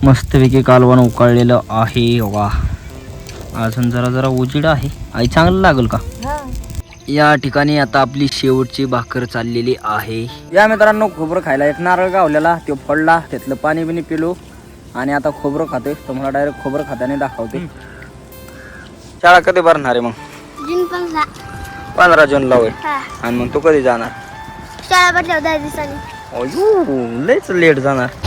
मस्तपैकी कालवण उकळलेलं आहे. वा, अजून जरा जरा उजीड आहे. आई चांगलं लागेल का? या ठिकाणी आता आपली शेवटची भाकर चाललेली आहे. या मित्रांनो, खोबरं खायला एक नारळ गावलेला, तो फोडला, त्यातलं पाणी बिनी पिलो आणि आता खोबरं खातोय. तुम्हाला डायरेक्ट खोबरं खात्याने दाखवते. शाळा कधी भरणार आहे मग? जून 15 जूनला होय. आणि मग तू कधी जाणार? शाळा भरल्यावर 10 दिवसांनी. अयो, लयच लेट जाणार.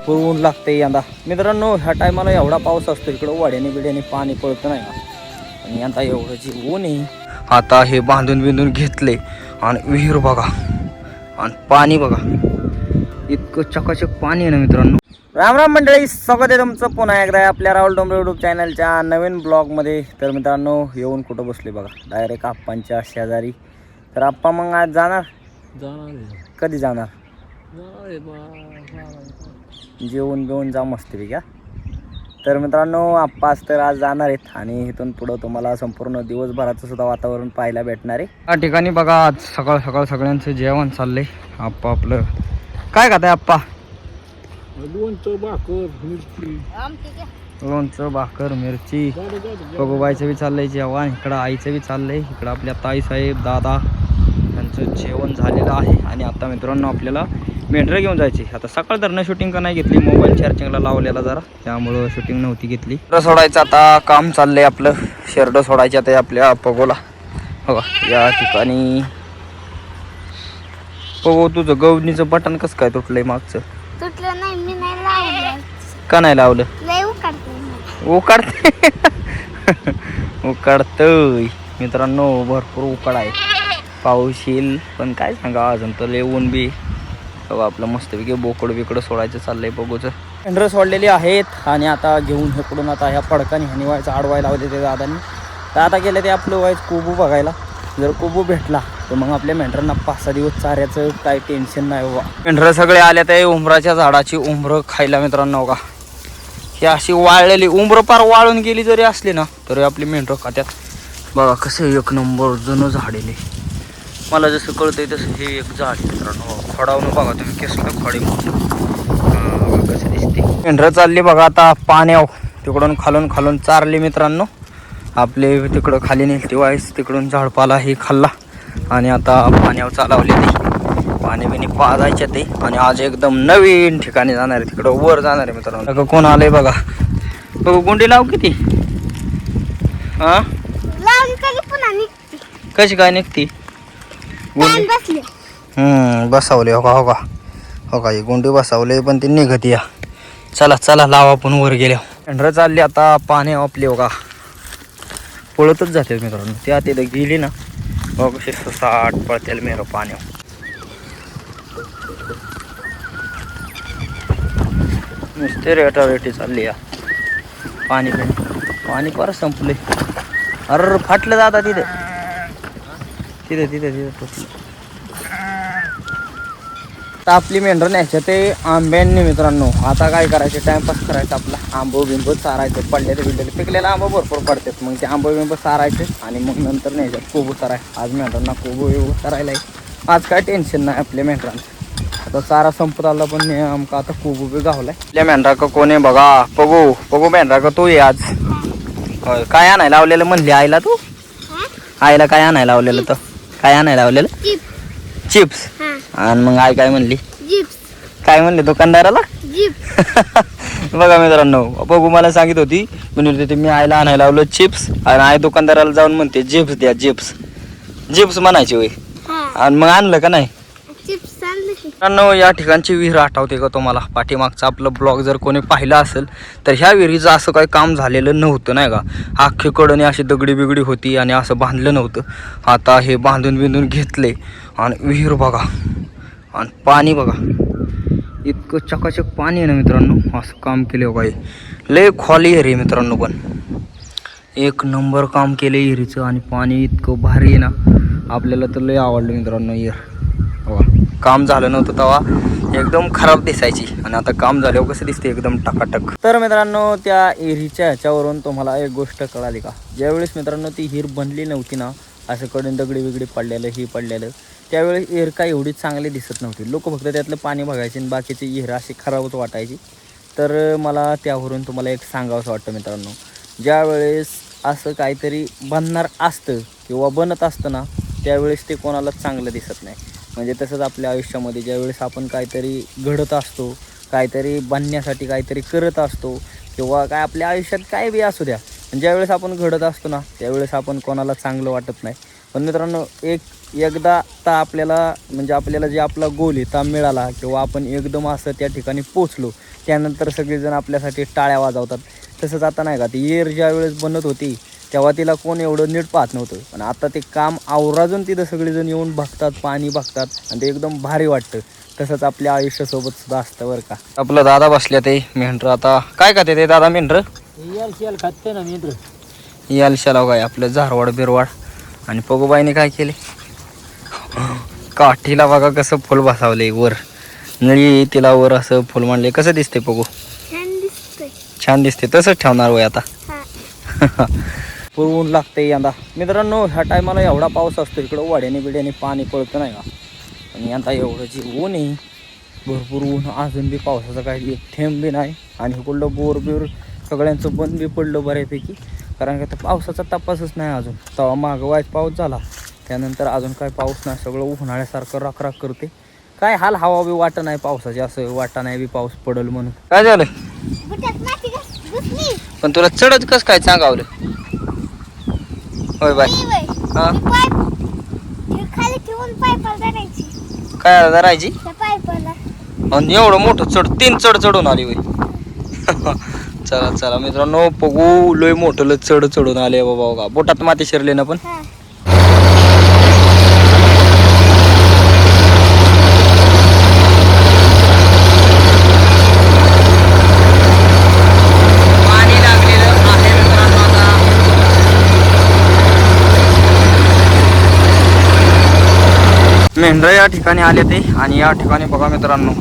ऊन लागते यंदा मित्रांनो. ह्या टायमाला एवढा पाऊस असतो इकडं, वाड्याने बिड्याने पाणी पळतं नाही का. आणि यंदा एवढं जे ऊन आहे. आता हे बांधून बिंदून घेतले आणि विहीर बघा आणि पाणी बघा, इतकं चकाचक पाणी आहे ना मित्रांनो. राम राम मंडळी, स्वागत आहे तुमचं पुन्हा एकदा आपल्या राहुल डोंबरे यूट्यूब चॅनलच्या नवीन ब्लॉगमध्ये. तर मित्रांनो, येऊन कुठं बसले बघा, डायरेक्ट आप्पांच्या शेजारी. तर आप्पा मग आज जाणार? कधी जाणार? जेवून बिवून जा मस्तपैकी का. तर मित्रांनो, आप्पाच तर आज जाणार आहेत आणि इथून पुढं तुम्हाला संपूर्ण दिवसभराचं सुद्धा वातावरण पाहायला भेटणार आहे. या ठिकाणी बघा, आज सकाळ सकाळ सगळ्यांचं जेवण चाललंय. आप्पा आपलं काय खाताय आप्पा? लोणचं भाकर मिरची. लोणचं भाकर मिरची. बघूबाईचं बी चाललंय जेवण, इकडं आईचं बी चाललंय, इकडं आपल्या ताईसाहेब दादा यांचं जेवण झालेलं आहे. आणि आता मित्रांनो, आपल्याला मेंढरं घेऊन जायची. आता सकाळ धरणं शूटिंग का नाही घेतली, मोबाईल चार्जिंगला लावलेला जरा, त्यामुळं शूटिंग नव्हती घेतली. सोडायचं आता काम चाललंय आपलं. शेरडं सोडायचे आता आपल्या पगोला. हो या ठिकाणी पगो, तुझं गवणीचं बटन कसं काय तुटलंय मागचं? तुटलं नाही, मी नाही लावलं. का नाही लावलं? लय उकडते. उकाडते उकाडतय मित्रांनो, भरपूर उकाड आहे. पाऊस येईल पण काय सांगा, अजून तर लय ऊन बी. बघा आपलं मस्तपैकी बोकड बिकडं सोडायचं चाललंय बघूचं. मेंढरं सोडलेली आहेत आणि आता घेऊन हेकडून आता ह्या फडकाने ह्यानी व्हायचं आडवायला लावले ते दादांनी. तर आता गेले ते आपलं व्हायचं कोबू बघायला. जर कोबू भेटला तर मग आपल्या मेंढरांना 5-6 दिवस चाऱ्याचं काही टेन्शन नाही बाबा. मेंढरं सगळे आल्या ते उंबराच्या झाडाची उंबरं खायला मित्रांनो. का ही अशी वाळलेली उंबरं पार वाळून गेली जरी असली ना तरी आपली मेंढरं खात्यात. बघा कसं एक नंबर जुनं झाडेले. मला जसं कळतंय तसं हे एक झाड मित्रांनो. खडावून बघा तुम्ही, कसलं खडे कसं दिसते. मेंढरं चालली बघा आता पाण्यावर. तिकडून खालून खालून चारली मित्रांनो. आपले तिकडं खाली नेलती वाईस, तिकडून झाडपाला हे खाल्ला आणि आता पाण्यावर चालवले ते. पाणी बिणी पाजायचे ते. आणि आज एकदम नवीन ठिकाणी जाणार आहे, तिकडं वर जाणार आहे मित्रांनो. कोण आलंय बघा. बघू गुंडी लाव किती. हा कशी काय निघती गुंडी? बसावले हो का हो का हो का, ही गुंडी बसावले पण ती निघत या. चला चला लावा आपण वर गेल्या. मेंढरं चालली आता पाणी आपली हो का, पळतच जाते मित्रांनो. त्या तिथं गेली ना बघ कशी साठ पळतेल मेरं पाण्यावर. नुसते रेटारेटी चालली या. पाणी पाणी परत संपले. अरे फाटलं जाता तिथे तिथे तिथे तिथे तुटलं. आपली मेंढरं न्यायच्या ते आंब्यांनी मित्रांनो. आता काय करायचे, टाइमपास करायचा आपला. आंबो बिंबो चारायचं, पडलेले बिडलेले पिकलेला आंबा भरपूर पडतात. मग ते आंबो बिंबो चारायचे आणि मग नंतर न्यायचं कोबू चाराय. आज मेंढरांना कोबू बिबू चारायला आहे. आज काय टेन्शन नाही आपल्या मेंढरांचं. आता चारा संपत आला पण आमका आता कोबू बी गावलाय. आपल्या मेंढरा का कोणी बघा, पगू पगू मेंढरा का तू ये आज. काय आणायला लावलेलं म्हणली आईला तू? आईला काय आणायला लावलेलं? तर काय आणायला लावलेलं? चिप्स. आणि मग आई काय म्हणली? काय म्हणले दुकानदाराला? बघा मित्रांनो, बघू मला सांगित होती म्हणजे मी आईला आणायला लावलं चिप्स आणि आई दुकानदाराला जाऊन म्हणते चिप्स द्या. चिप्स म्हणायची होय. आणि मग आणलं का नाही? मित्रांनो, या ठिकाणची विहीर आठवते का तुम्हाला? पाठीमागचा आपलं ब्लॉग जर कोणी पाहिला असेल तर ह्या विहिरीचं असं काही काम झालेलं नव्हतं नाही का. अख्खी कडणी अशी दगडी बिगडी होती आणि असं बांधलं नव्हतं. आता हे बांधून बिंधून घेतले आणि विहीर बघा आणि पाणी बघा, इतकं चकाचक पाणी आहे ना मित्रांनो. असं काम केलं बघा. लय खोली आहे रे मित्रांनो, पण एक नंबर काम केलं विहिरीचं. आणि पाणी इतकं भारी आहे ना, आपल्याला तर लय आवडलं मित्रांनो विहीर. बघा काम झालं नव्हतं तेव्हा एकदम खराब दिसायची आणि आता काम झाल्यावर कसं दिसते एकदम टकाटक. तर मित्रांनो, त्या विहिरीच्या ह्याच्यावरून तुम्हाला एक गोष्ट कळाली का? ज्यावेळेस मित्रांनो ती विहीर बनली नव्हती ना, असं कडून दगडी बिगडी पडलेलं ही पडलेलं, त्यावेळेस इर काय एवढी चांगली दिसत नव्हती. लोक फक्त त्यातलं पाणी बघायचे आणि बाकीची इर अशी खराबच वाटायची. तर मला त्यावरून तुम्हाला एक सांगावंसं वाटतं मित्रांनो, ज्यावेळेस असं काहीतरी बनणार असतं किंवा बनत असतं ना, त्यावेळेस ते कोणालाच चांगलं दिसत नाही. म्हणजे तसंच आपल्या आयुष्यामध्ये ज्यावेळेस आपण काहीतरी घडत असतो, काहीतरी बनण्यासाठी काहीतरी करत असतो किंवा काय आपल्या आयुष्यात काय बी असू द्या, ज्यावेळेस आपण घडत असतो ना, त्यावेळेस आपण कोणाला चांगलं वाटत नाही. पण मित्रांनो एकदा तर आपल्याला जे आपला गोल आहे ता मिळाला किंवा आपण एकदम असं त्या ठिकाणी पोचलो, त्यानंतर सगळेजण आपल्यासाठी टाळ्या वाजवतात. तसंच आता नाही का, ती येर ज्या वेळेस बनत होती तेव्हा तिला कोण एवढं नीट पाहत नव्हतं, पण आता ते काम आवराजून तिथं सगळेजण येऊन बघतात, पाणी बघतात आणि ते एकदम भारी वाटतं. तसंच आपल्या आयुष्यासोबत सुद्धा असतं बरं का. आपलं दादा बसल्या ते मेंढरं, आता काय खाते ते दादा मेंढरं? खाते ना मित्र. याल शालाव काय आपलं झारवाड बिरवाड. आणि पगूबाईने काय केले, काठीला बघा कसं फुल बसावले वर, नळी तिला वर असं फुल मांडले. कसं दिसते पगू? छान दिसतंय. छान दिसते. तसंच ठेवणार वय आता. हा. ऊन लागते यंदा मित्रांनो. ह्या टायमाला एवढा पाऊस असतो इकडं, वाड्याने बिड्याने पाणी पळतं नाही का. आणि यंदा एवढं जे ऊन आहे, भरपूर ऊन, अजून बी पावसाचा काही एक थेंब बी नाही. आणि इकडलं बोर बिर सगळ्यांचं बंद बी पडलं बऱ्यापैकी, कारण का तर पावसाचा तपासच नाही अजून. तेव्हा मागं वाईट पाऊस झाला, त्यानंतर अजून काय पाऊस नाही, सगळं उन्हाळ्यासारखं राखराख करते. काय हाल हवा बी वाटत नाही पावसाची, असं वाटा नाही बी पाऊस पडल म्हणून. काय झालं पण तुला चढत कस काय सांगावलं? होय बाय. हा खाली ठेवून पायपाला धरायची. काय धरायची? पायपाला. आणि एवढं मोठं तीन चढून आली होय. चला चला मित्रांनो, बघू लय मोठं लय चढून आले बाबा. बघा बोटात माती शिरले ना. पण पाणी लागलेलं आहे मित्रांनो. आता मेंढरं या ठिकाणी आले ते, आणि या ठिकाणी बघा मित्रांनो,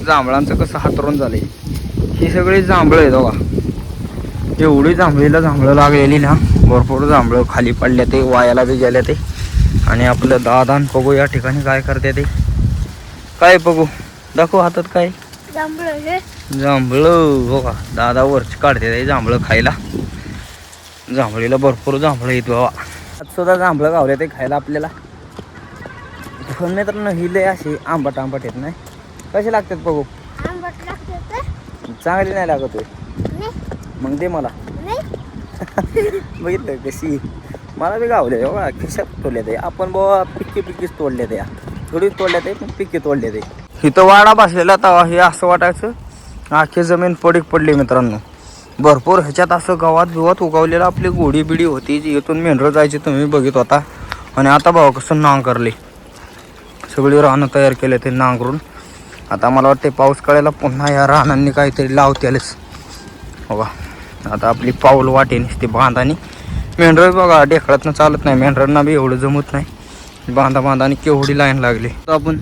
जांभळांचं कसं हातरून झालंय. ही सगळी जांभळं आहेत बघा. एवढी जांभळं लागलेली ना, भरपूर जांभळं खाली पडल्या ते, वायाला बी गेल्या ते. आणि आपलं दादा बघू या ठिकाणी काय करते ते. काय बघू दाखव हातात काय जांभळं बघा. दादा वरची काढते ते जांभळं खायला. जांभळीला भरपूर जांभळं येत बाबा. आज सुद्धा जांभळं गावले ते खायला आपल्याला. पण मित्रांनो ही लय अशी आंबट येत नाही. कसे लागतात बघू? आंबट लागते. चांगली नाही लागत होय. मग दे मला. बघितलं कशी मला बी गावले बघा, खिशात तोडले ते. आपण बाबा पिक्कीच तोडले ते, थोडी तोडले ते, पण पिक्की तोडले ते. इथं वाडा बसलेला तवा हे असं वाटायचं आखी जमीन पडीक पडली मित्रांनो. भरपूर ह्याच्यात असं गावात उगवलेलं आपली गोडी बिडी होती, जी इथून मेंढरं जायची तुम्ही बघित होता. आणि आता भाऊ कसं नांगरले, सगळी रानं तयार केले ते नांगरून. आता मला वाटते पाऊस कळायला पुन्हा या रानांनी काहीतरी लावतेलच बघा. आता आपली पाऊल वाटे नसते बांधानी. मेंढरं बघा ढेकळातनं चालत नाही, मेंढरांना बी एवढं जमत नाही. बांधानी केवढी लाईन लागली. आपण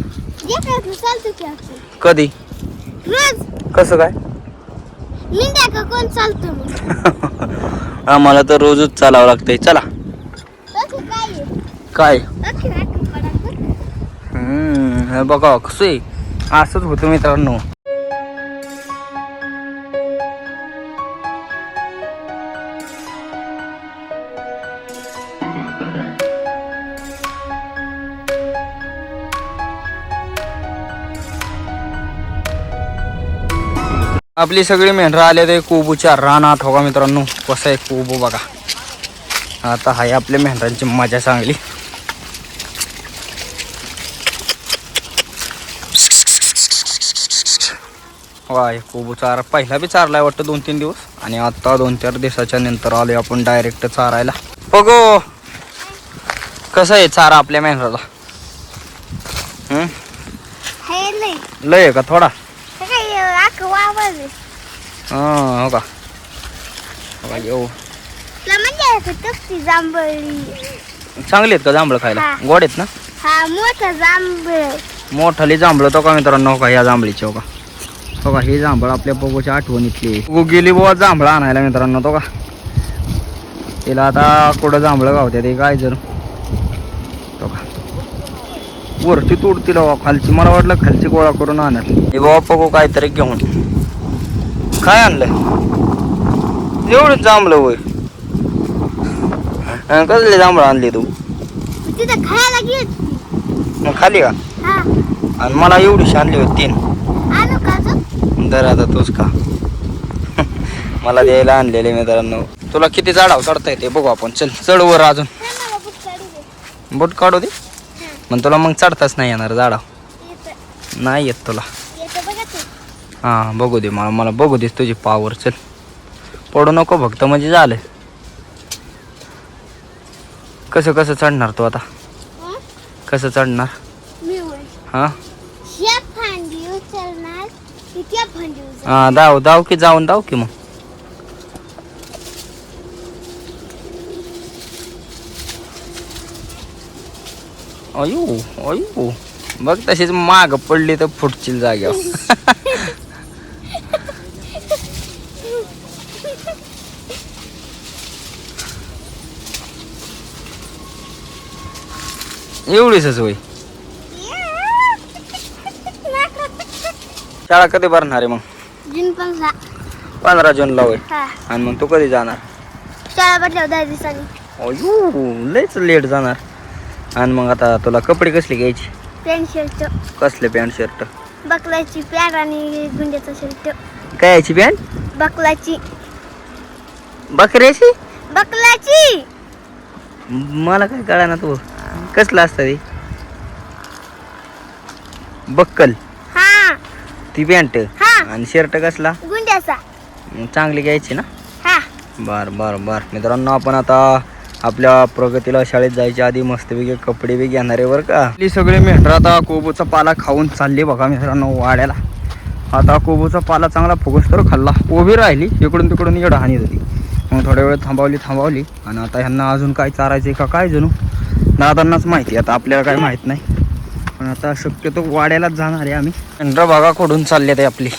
कधी कसं काय कोण चालतो? आम्हाला तर रोजच चालावं लागतंय. चला काय हे बघा कसं आहे. असंच होतं मित्रांनो. आपली सगळी मेंढरं आले ते कोबूच्या रानात. हो का मित्रांनो, कसं आहे कोबू बघा. आता हाय आपल्या मेंढरांची मजा चांगली. वाय कोबू चारा पहिला बी चारलाय वाटतं 2-3 दिवस, आणि आता 2-4 दिवसाच्या नंतर आलोय आपण डायरेक्ट चारायला. बघो कसं आहे चारा आपल्या मेंढराला. लय आहे का थोडा? हो का येऊ. चांगली आहेत का जांभळं खायला? गोड आहेत ना? मोठाली जांभळं तो का मित्रांनो का, या जांभळीची हो का. हो का हे जांभळ आपल्या बघूच्या आठवणीतली. गेली बुवा जांभळं आणायला मित्रांनो. तो का तिला आता कुठं जांभळं गावते ते काय जर. तो का वरची तोडतील हवा खालची, मला वाटलं खालची गोळा करून आणत. हे बाबा पगो काहीतरी घेऊन काय आणलं एवढंच जांभळं होय. कसले जांभळं आणली तू? तिथं खायला गेली. मग खाली का? हा आणि मला एवढीशी आणली होती 3. आणू का अजून? दर आता तूच का मला द्यायला आणलेले मित्रांनो. तुला किती झाडावर चढता येते बघू आपण. चल चढ वर अजून. मला बुट काढू दे. बोट काढू दे. मग तुला मग चढताच नाही येणार झाडावर. येतं नाही येत तुला. येतं बघा ते. हां बघू दे मला बघू दे तुझी पावर. चल पडू नको फक्त म्हणजे झालं. कसं चढणार तू आता? हं? कसं चढणार? मी होय. हां ह्या फांदी उचलणार ती त्या फांदी उचलणार. हां दाव की जाऊन दाव की मग. अयो बघ तशीच माग पडली तर फुटशील जाग्यावर. एवढीच होय. शाळा कधी भरणार आहे मग? जून 15. 15 जूनला होय. हा आणि मग तू कधी जाणार? शाळा भरल्यावर 10 दिवसांनी. अयो लयच लेट जाणार. आणि मग आता तुला कपडे कसले घ्यायचे? पॅन्ट शर्ट, कसले पॅन्ट शर्ट? बकलाची पॅन्ट आणि गुंड्याचा शर्ट. काय याची पॅन्ट? बकलाची बकऱ्याची? बकलाची मला काय कळा ना तू कसलं असतं ते? बक्कल हा ती पॅन्ट. हा आणि शर्ट कसला? गुंड्याचा. मग चांगली घ्यायची ना. हा बर मित्रांनो आपण आता आपल्या प्रगतीला शाळेत जायच्या आधी मस्तपैकी कपडे बी घेणार आहे बरं का. आपली सगळे मेंढर आता कोबूचा पाला खाऊन चालले बघा मित्रांनो वाड्याला. आता कोबूचा पाला चांगला फुगस तर खाल्ला. उभी राहिली इकडून तिकडून येडं हानी होती. मग थोड्या वेळ थांबवली आणि आता ह्यांना अजून काय चारायचे का काय जणू दादांनाच माहिती. आता आपल्याला काय माहीत नाही. पण आता शक्यतो वाड्यालाच जाणार आहे आम्ही. मेंढर बघा खोडून चालले ते आपली.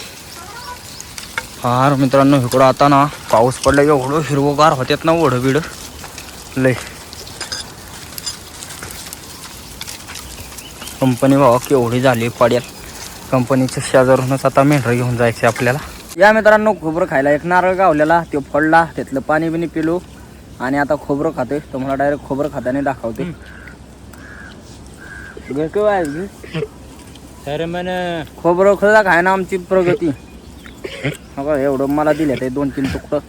फार मित्रांनो इकडं आता ना पाऊस पडला एवढं हिरवगार होत्यात ना ओढं बिडं लय. कंपनी भावा केवढी झाली पाड्यात. कंपनीच्या शेजारूनच आता मेंढर घेऊन जायचे आपल्याला. या मित्रांनो खोबरं खायला एक नारळ गावलेला तो फोडला, त्यातलं पाणी बिनी पिलो आणि आता खोबरं खातोय. तुम्हाला डायरेक्ट खोबरं खाताना दाखवते. तर मन खोबरं खरं खाय ना आमची प्रगती. बघा एवढं मला दिलं ते 2-3 तुकडं.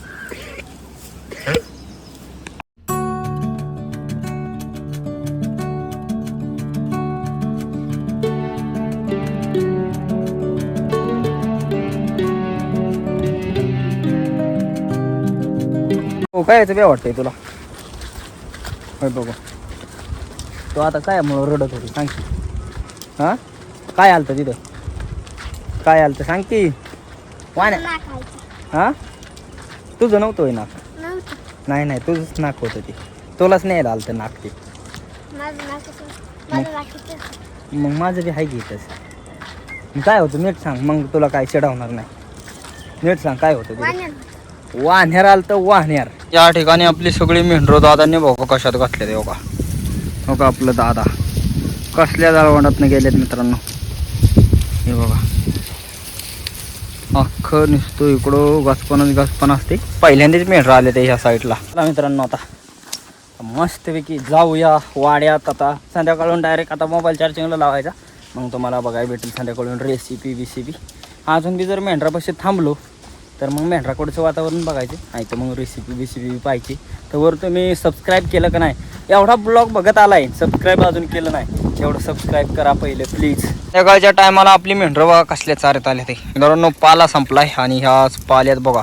हो काय याचं बे वाटतंय तुला? होय बघू तो आता काय म्हणून रडत होती सांग की. हां काय आलतं तिथं? काय आलतं सांग की. वाण्या नाकायचं हां तुझं नव्हतं नाक? नव्हतं. नाही तुझंच नाक होतं ते. तुलाच न्यायला आलतं नाक ते. माझं नाकाचं माझं नाकाचं. मग माझं बी आहे की तसं. काय होतं नीट सांग मग तुला काय चिडवणार नाही. नीट सांग काय होतं ते? वाण्यानं. वाहण्यार आलं तर वाहण्यार. या ठिकाणी आपली सगळी मेंढरं दादांनी बघा कशात घातले ते बघा. हो का आपलं दादा कसल्या जाळवणातनं गेलेत मित्रांनो. हे बघा अख्खं नुसतं इकडं घासपण असते. पहिल्यांदाच मेंढरं आले ते ह्या साईडला. मित्रांनो आता मस्तपैकी जाऊया वाड्यात. आता संध्याकाळून डायरेक्ट आता मोबाईल चार्जिंगला लावायचा. मग तुम्हाला बघायला भेटेल संध्याकाळून रेसिपी. अजून बी जर मेंढरापाशी थांबलो तर मग मेंढराकडचं वातावरण बघायचं. नाही तर मग रेसिपी पाहिजे. तर वर तुम्ही सबस्क्राईब केलं का नाही? एवढा ब्लॉग बघत आलाय सबस्क्राईब अजून केलं नाही तेवढं सबस्क्राईब करा पहिले प्लीज. सकाळच्या टायमाला आपली मेंढरं बघा कसल्या चारत आले ते मित्रांनो. पाला संपलाय आणि ह्या पाल्यात बघा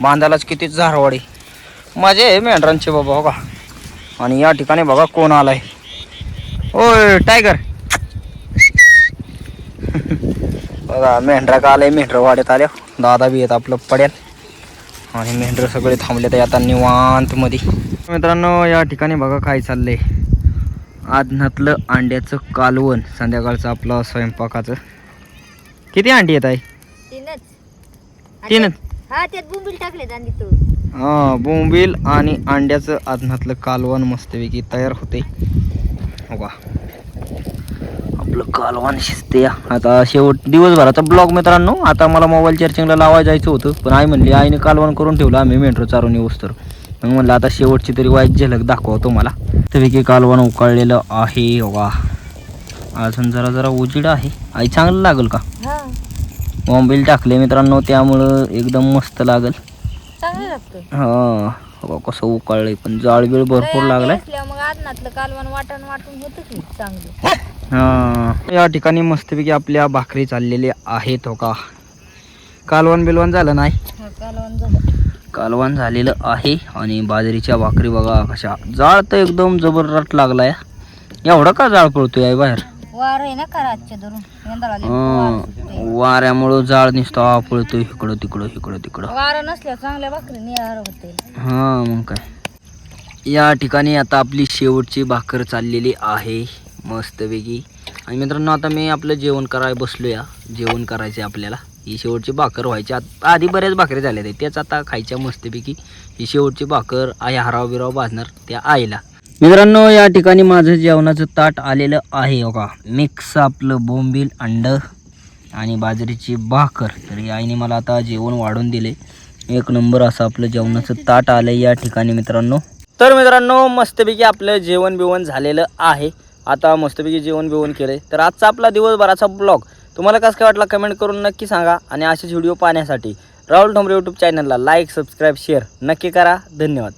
बांधायलाच किती झारवाडी मजा आहे मेंढरांची बाबा बघा. आणि या ठिकाणी बघा कोण आलाय. ओय टायगर बघा मेंढरा का आलाय. मेंढर वाड्यात आल्या. दादा बी येत आपलं पड्याल आणि मेंढर सगळे थांबले तर आता निवांत मध्ये. मित्रांनो या ठिकाणी बघा काय चाललंय. आदनातलं अंड्याचं कालवण संध्याकाळचं आपलं स्वयंपाकाचं. किती अंडी येत आहे? 3च. हा त्यात बुंबील टाकले आणि तो हां बोंबील आणि अंड्याचं आदनातलं कालवण मस्तपैकी तयार होते. हो का आपलं कालवान शिजते आता शेवट दिवसभराचा ब्लॉग मित्रांनो. आता मला मोबाईल चार्जिंगला लावायला जायचं होतं, पण आई म्हणली आईने कालवण करून ठेवलं, आम्ही मेंढरं चारून येऊस तर. मग म्हणलं आता शेवटची तरी वाईट झलक दाखवा तुम्हाला. त्यापैकी कालवण उकळलेलं आहे बघा. अजून जरा जरा उजीड आहे. आई चांगलं लागेल का? मोबाईल टाकले मित्रांनो, त्यामुळं एकदम मस्त लागेल. चांगलं लागतं. हा बघा कसं उकळलंय, पण जाळ बिळ भरपूर लागलाय. मग आदनातलं कालवण वाटण होतं की चांगलं. हा या ठिकाणी मस्तपैकी आपल्या भाकरी चाललेल्या आहेत हो का. कालवण बिलवण झालं नाही, कालवण झालं. कालवण झालेलं आहे. आणि बाजरीच्या भाकरी बघा कशा. जाळ तर एकदम जबरदस्त लागलाय. एवढा का जाळ पडतोय आहे बाहेर? वार आहे ना कराच्या धरून वाऱ्यामुळं जाळ नुसता पळतोय इकडं तिकडं इकडं तिकडं. वारं नसल्या चांगल्या भाकरी निहार होते. हा मग काय. या ठिकाणी आता आपली शेवटची भाकर चाललेली आहे मस्तपैकी. आणि मित्रांनो आता मी आपलं जेवण करायला बसलो या. जेवण करायचं आपल्याला. ही शेवटची भाकर व्हायची. आधी बऱ्याच भाकरी झाल्या आहेत, त्याच आता खायच्या मस्तपैकी. ही शेवटची भाकर आई हराव बिराव भाजणार त्या आईला. मित्रांनो या ठिकाणी माझं जेवणाचं ताट आलेलं आहे बघा. मिक्स आपलं बोंबील अंड आणि बाजरीची भाकर. तर आईने मला आता जेवण वाढून दिले. एक नंबर असं आपलं जेवणाचं ताट आलं या ठिकाणी मित्रांनो. तर मित्रांनो मस्तपैकी आपलं जेवण बिवण झालेलं आहे. आता मस्तपैकी जेवण बिवण केलं. तर आजचा आपला दिवसभराचा ब्लॉग तुम्हाला कसं काय वाटला कमेंट करून नक्की सांगा. आणि असेच व्हिडिओ पाहण्यासाठी राहुल ठोंबरे यूट्यूब चॅनलला लाईक सबस्क्राईब शेअर नक्की करा. धन्यवाद.